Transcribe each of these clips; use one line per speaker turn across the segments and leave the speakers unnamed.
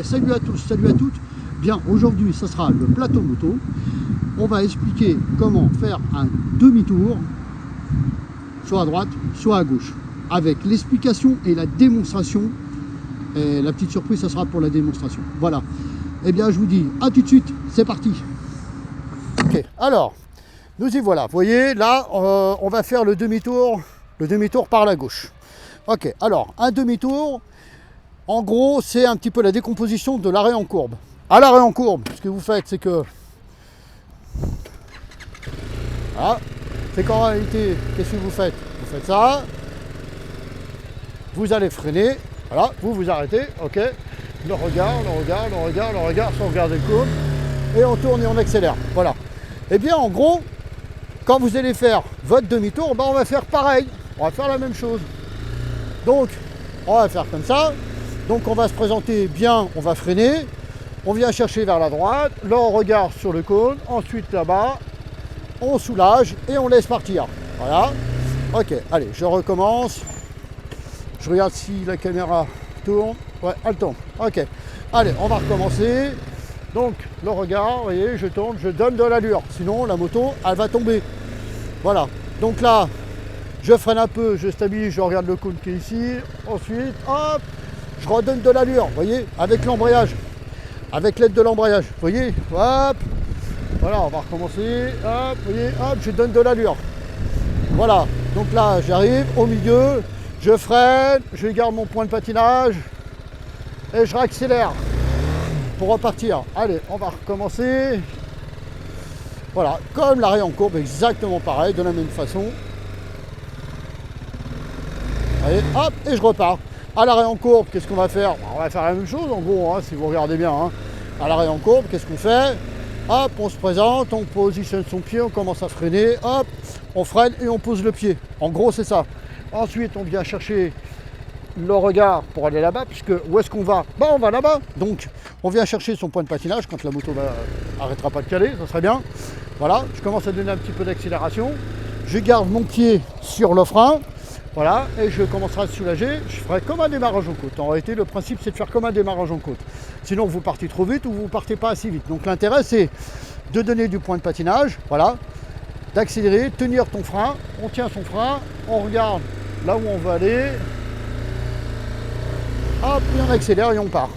Salut à tous, salut à toutes. Bien, aujourd'hui, ça sera le plateau moto. On va expliquer comment faire un demi-tour, soit à droite, soit à gauche, avec l'explication et la démonstration. Et la petite surprise, ça sera pour la démonstration. Voilà. Eh bien, je vous dis à tout de suite. C'est parti. Ok, alors, nous y voilà. Vous voyez, là, on va faire le demi-tour par la gauche. Ok, alors, un demi-tour. En gros, c'est un petit peu la décomposition de l'arrêt en courbe. À l'arrêt en courbe, ce que vous faites, c'est que... Voilà. C'est qu'en réalité, qu'est-ce que vous faites? Vous faites ça. Vous allez freiner. Voilà, vous arrêtez. Ok. Le regard, sans regarder le cône. Et on tourne et on accélère. Voilà. Et bien, en gros, quand vous allez faire votre demi-tour, ben, on va faire pareil. On va faire la même chose. Donc, on va faire comme ça. Donc on va se présenter bien, on va freiner, on vient chercher vers la droite, là on regarde sur le cône, ensuite là-bas, on soulage et on laisse partir. Voilà. Ok, allez, je recommence. Je regarde si la caméra tourne. Ouais, elle tourne. Ok. Allez, on va recommencer. Donc le regard, vous voyez, je tourne, je donne de l'allure. Sinon la moto, elle va tomber. Voilà. Donc là, je freine un peu, je stabilise, je regarde le cône qui est ici. Ensuite, hop, je redonne de l'allure, vous voyez, avec l'embrayage, avec l'aide de l'embrayage, vous voyez, hop, voilà, on va recommencer, hop, vous voyez, hop, je donne de l'allure, voilà, donc là, j'arrive au milieu, je freine, je garde mon point de patinage, et je réaccélère pour repartir. Allez, on va recommencer, voilà, comme l'arrêt en courbe, exactement pareil, de la même façon, allez, hop, et je repars. À l'arrêt en courbe, qu'est-ce qu'on va faire? On va faire la même chose en gros, hein, si vous regardez bien. Hein. À l'arrêt en courbe, qu'est-ce qu'on fait? Hop, on se présente, on positionne son pied, on commence à freiner, hop, on freine et on pose le pied. En gros, c'est ça. Ensuite, on vient chercher le regard pour aller là-bas, puisque où est-ce qu'on va? Bah, on va là-bas. Donc, on vient chercher son point de patinage quand la moto arrêtera pas de caler, ça serait bien. Voilà, je commence à donner un petit peu d'accélération. Je garde mon pied sur le frein. Voilà, et je commencerai à soulager, je ferai comme un démarrage en côte. En réalité, le principe, c'est de faire comme un démarrage en côte. Sinon, vous partez trop vite ou vous ne partez pas assez vite. Donc l'intérêt, c'est de donner du point de patinage, voilà, d'accélérer, tenir ton frein, on tient son frein, on regarde là où on veut aller, hop, et on accélère et on part.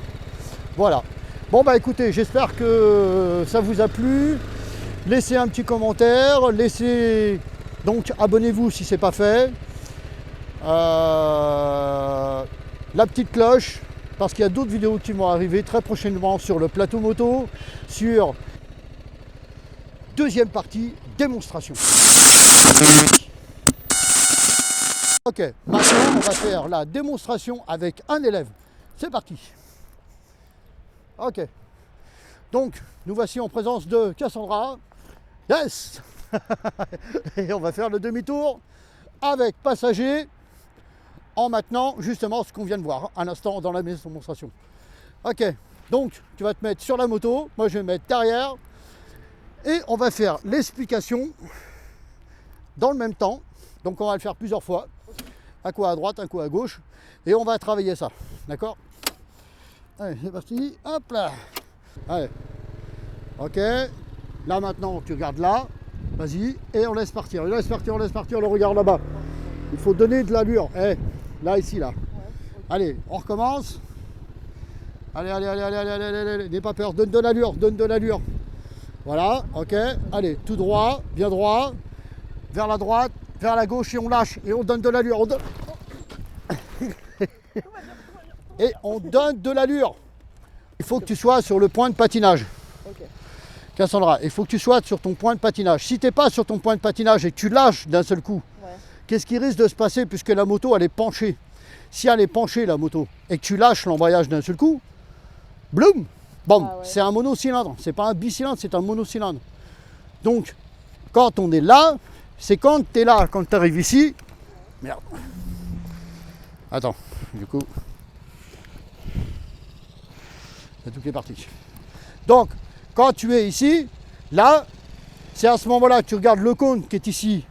Voilà. Bon, bah écoutez, j'espère que ça vous a plu. Laissez un petit commentaire, donc abonnez-vous si ce n'est pas fait. La petite cloche, parce qu'il y a d'autres vidéos qui vont arriver très prochainement sur le plateau moto, sur deuxième partie démonstration. Ok, maintenant on va faire la démonstration avec un élève. C'est parti. Ok, donc nous voici en présence de Cassandra. Yes. Et on va faire le demi-tour avec passager, en maintenant justement ce qu'on vient de voir à l'instant dans la démonstration. Ok, donc tu vas te mettre sur la moto, moi je vais me mettre derrière et on va faire l'explication dans le même temps. Donc on va le faire plusieurs fois, un coup à droite, un coup à gauche, et on va travailler ça, d'accord? Allez, c'est parti, hop là. Allez, ok, là maintenant tu regardes là, vas-y, et on laisse partir, on laisse partir le regard là-bas. Il faut donner de l'allure. Eh, là, ici, là. Ouais, okay. Allez, on recommence. Allez. N'aie pas peur. Donne de l'allure. Voilà, ok. Allez, tout droit, bien droit. Vers la droite, vers la gauche et on lâche. Et on donne de l'allure. Et on donne de l'allure. Il faut que tu sois sur le point de patinage. Okay. Cassandra, il faut que tu sois sur ton point de patinage. Si tu n'es pas sur ton point de patinage et que tu lâches d'un seul coup, qu'est-ce qui risque de se passer puisque la moto elle est penchée? Si elle est penchée la moto et que tu lâches l'embrayage d'un seul coup, bloum, bon, ah ouais. C'est un monocylindre, c'est pas un bicylindre, c'est un monocylindre. Donc quand on est là, c'est quand tu es là, quand tu arrives ici, merde. Attends, du coup, c'est tout qui est parti. Donc quand tu es ici, là, c'est à ce moment-là que tu regardes le cône qui est ici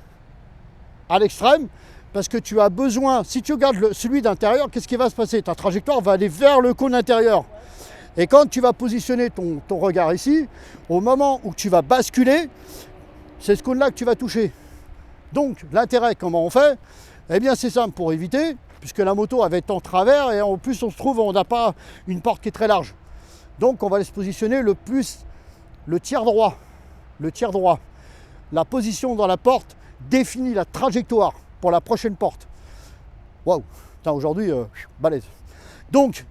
à l'extrême, parce que tu as besoin, si tu regardes celui d'intérieur, qu'est-ce qui va se passer? Ta trajectoire va aller vers le cône intérieur. Et quand tu vas positionner ton regard ici, au moment où tu vas basculer, c'est ce cône-là que tu vas toucher. Donc l'intérêt, comment on fait? Eh bien c'est simple, pour éviter, puisque la moto elle va être en travers et en plus on n'a pas une porte qui est très large. Donc on va se positionner le tiers droit. Le tiers droit. La position dans la porte définit la trajectoire pour la prochaine porte. Waouh, aujourd'hui, balèze. Donc,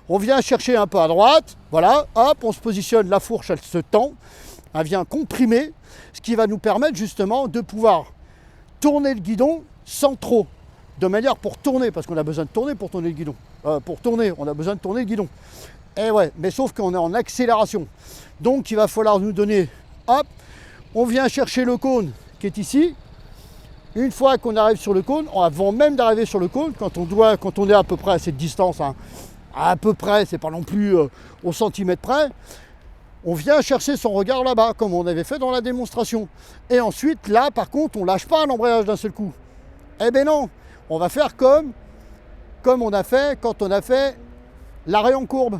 on vient chercher un peu à droite, voilà, hop, on se positionne, la fourche, elle se tend, elle vient comprimer, ce qui va nous permettre justement de pouvoir tourner le guidon sans trop, de manière pour tourner, parce qu'on a besoin de tourner pour tourner le guidon. On a besoin de tourner le guidon. Et ouais, mais sauf qu'on est en accélération. Donc, il va falloir nous donner, hop, on vient chercher le cône qui est ici. Une fois qu'on arrive sur le cône, avant même d'arriver sur le cône, quand on est à peu près à cette distance, hein, à peu près, c'est pas non plus au centimètre près, on vient chercher son regard là-bas, comme on avait fait dans la démonstration. Et ensuite, là, par contre, on lâche pas l'embrayage d'un seul coup. Eh ben non, on va faire comme on a fait quand on a fait l'arrêt en courbe.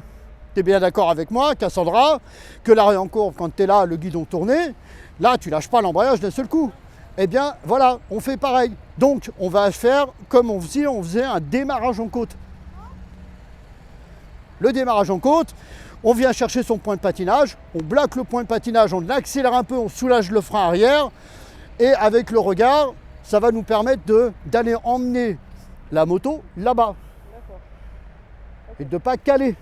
Tu es bien d'accord avec moi, Cassandra, que l'arrêt en courbe, quand tu es là, le guidon tourné, là, tu lâches pas l'embrayage d'un seul coup. Eh bien, voilà, on fait pareil. Donc, on va faire comme on faisait un démarrage en côte. Le démarrage en côte, on vient chercher son point de patinage, on bloque le point de patinage, on accélère un peu, on soulage le frein arrière, et avec le regard, ça va nous permettre d'aller emmener la moto là-bas. Et de ne pas caler.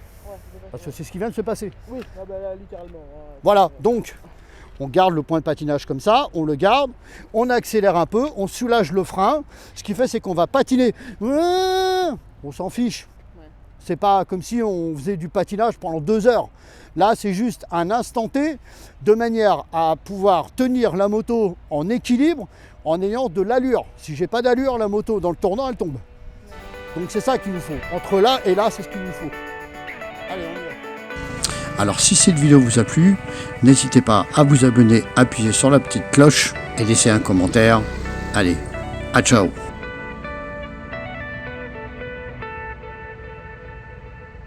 Parce que c'est ce qui vient de se passer.
Oui, là, littéralement.
Voilà, donc... On garde le point de patinage comme ça, on le garde, on accélère un peu, on soulage le frein. Ce qui fait, c'est qu'on va patiner. On s'en fiche. Ouais. C'est pas comme si on faisait du patinage pendant 2 heures. Là, c'est juste un instant T, de manière à pouvoir tenir la moto en équilibre en ayant de l'allure. Si j'ai pas d'allure, la moto, dans le tournant, elle tombe. Ouais. Donc c'est ça qu'il nous faut. Entre là et là, c'est ce qu'il nous faut. Allez, on y va. Alors si cette vidéo vous a plu, n'hésitez pas à vous abonner, appuyer sur la petite cloche et laisser un commentaire. Allez, à ciao!